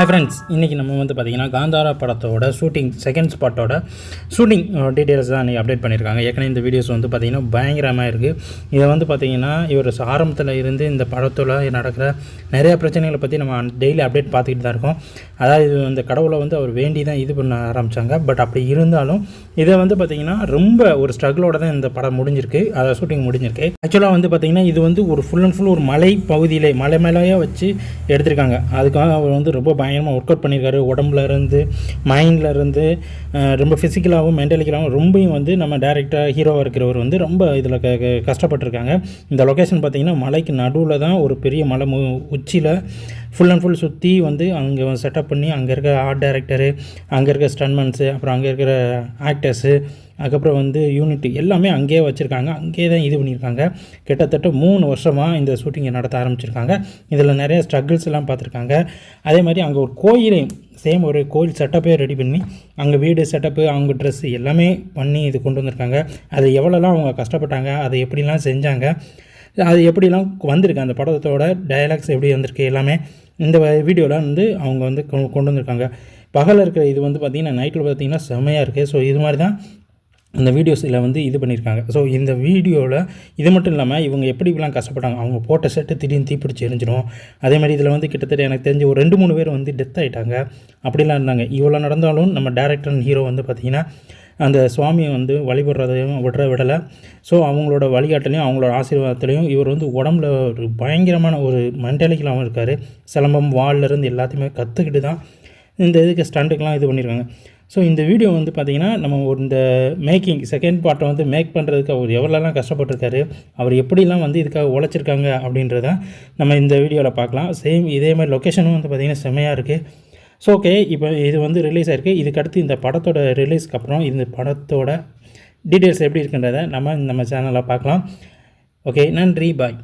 Hi friends, இன்றைக்கி நம்ம வந்து பார்த்திங்கன்னா காந்தாரா படத்தோட செகண்ட் ஸ்பாட்டோட ஷூட்டிங் டீட்டெயில்ஸ் தான் இன்றைக்கி அப்டேட் பண்ணியிருக்காங்க. ஏற்கனவே இந்த வீடியோஸ் வந்து பார்த்திங்கன்னா பயங்கரமாக இருக்குது. இதை வந்து பார்த்திங்கன்னா இவர் ஆரம்பத்தில் இருந்து இந்த படத்தில் நடக்கிற நிறையா பிரச்சனைகளை பற்றி நம்ம டெய்லி அப்டேட் பார்த்துக்கிட்டு தான் இருக்கோம். அதாவது இந்த கடவுளை வந்து அவர் வேண்டி தான் இது பண்ண ஆரம்பித்தாங்க. பட் அப்படி இருந்தாலும் இதை வந்து பார்த்திங்கன்னா ரொம்ப ஒரு ஸ்ட்ரகிளோட தான் இந்த படம் முடிஞ்சிருக்கு, அதை ஷூட்டிங் முடிஞ்சிருக்கு. ஆக்சுவலாக வந்து பார்த்திங்கன்னா இது வந்து ஒரு ஃபுல் அண்ட் ஃபுல் ஒரு மலை பகுதியிலே மலை மேலேயே வச்சு எடுத்திருக்காங்க. அதுக்காக அவர் வந்து ரொம்ப பயங்கரமாக ஒர்க் அவுட் பண்ணியிருக்காரு. உடம்புல இருந்து மைண்டில் இருந்து ரொம்ப ஃபிசிக்கலாகவும் மென்டலிக்கலாகவும் ரொம்பவும் வந்து நம்ம டேரக்டராக ஹீரோவாக இருக்கிறவர் வந்து ரொம்ப இதில் கஷ்டப்பட்டுருக்காங்க. இந்த லொக்கேஷன் பார்த்திங்கன்னா மலைக்கு நடுவில் தான் ஒரு பெரிய மலை உச்சியில் ஃபுல் அண்ட் ஃபுல் சுற்றி வந்து அங்கே செட்டப் பண்ணி அங்கே இருக்கிற ஆர்ட் டைரக்டரு, அங்கே இருக்கிற ஸ்டன்ட்மேன்ஸு, அப்புறம் அங்கே இருக்கிற ஆக்டர்ஸு, அதுக்கப்புறம் வந்து யூனிட் எல்லாமே அங்கேயே வச்சுருக்காங்க. அங்கேயே தான் இது பண்ணியிருக்காங்க. கிட்டத்தட்ட 3 வருஷமாக இந்த ஷூட்டிங்கை நடத்த ஆரம்பிச்சிருக்காங்க. இதில் நிறைய ஸ்ட்ரகிள்ஸ் எல்லாம் பார்த்துருக்காங்க. அதே மாதிரி அங்கே ஒரு கோயிலையும் சேம் ஒரு கோயில் செட்டப்பே ரெடி பண்ணி அங்கே வீடு செட்டப்பு, அவங்க ட்ரெஸ்ஸு எல்லாமே பண்ணி இது கொண்டு வந்திருக்காங்க. அது எவ்வளோலாம் அவங்க கஷ்டப்பட்டாங்க, அதை எப்படிலாம் செஞ்சாங்க, அது எப்படிலாம் வந்திருக்கு, அந்த படத்தோட டயலாக்ஸ் எப்படி வந்திருக்கு, எல்லாமே இந்த வீடியோவில் வந்து அவங்க வந்து கொண்டு வந்திருக்காங்க. பகலில் இருக்கிற இது வந்து பார்த்திங்கன்னா நைட்டில் பார்த்திங்கன்னா செம்மையாக இருக்குது. ஸோ இது மாதிரி தான் இந்த வீடியோஸில் வந்து இது பண்ணியிருக்காங்க. ஸோ இந்த வீடியோவில் இது மட்டும் இல்லாமல் இவங்க எப்படிலாம் கஷ்டப்பட்டாங்க, அவங்க போட்ட செட்டு திடீர்னு தீப்பிடிச்சு எரிஞ்சிடும். அதே மாதிரி இதில் வந்து கிட்டத்தட்ட எனக்கு தெரிஞ்ச ஒரு 2-3 பேர் வந்து டெத் ஆகிட்டாங்க, அப்படிலாம் இருந்தாங்க. இவ்வளோ நடந்தாலும் நம்ம டேரக்டர் அண்ட் ஹீரோ வந்து பார்த்திங்கன்னா அந்த சுவாமியை வந்து வழிபடுறதையும் விடலை. ஸோ அவங்களோட வழிகாட்டலையும் அவங்களோட ஆசீர்வாதத்துலையும் இவர் வந்து உடம்புல ஒரு பயங்கரமான ஒரு மென்டாலிட்டிலாகவும் இருக்கார். சிலம்பம் வால்லேருந்து எல்லாத்தையுமே கற்றுக்கிட்டு தான் இந்த இதுக்கு ஸ்டண்ட்டுக்கெலாம் இது பண்ணியிருக்காங்க. ஸோ இந்த வீடியோ வந்து பார்த்திங்கன்னா நம்ம இந்த மேக்கிங் செகண்ட் பார்ட்டை வந்து மேக் பண்ணுறதுக்கு அவர் எவ்வளோலாம் கஷ்டப்பட்டிருக்காரு, அவர் எப்படிலாம் வந்து இதுக்காக உழைச்சிருக்காங்க அப்படின்றத நம்ம இந்த வீடியோவில் பார்க்கலாம். சேம் இதே மாதிரி லொக்கேஷனும் வந்து பார்த்திங்கன்னா செம்மையாக இருக்குது. ஸோ ஓகே, இப்போ இது வந்து ரிலீஸ் ஆகிருக்கு. இதுக்கடுத்து இந்த படத்தோட ரிலீஸ்க்கு அப்புறம் இந்த படத்தோட டீட்டெயில்ஸ் எப்படி இருக்குன்றதை நம்ம சேனலில் பார்க்கலாம். ஓகே, நன்றி, பாய்.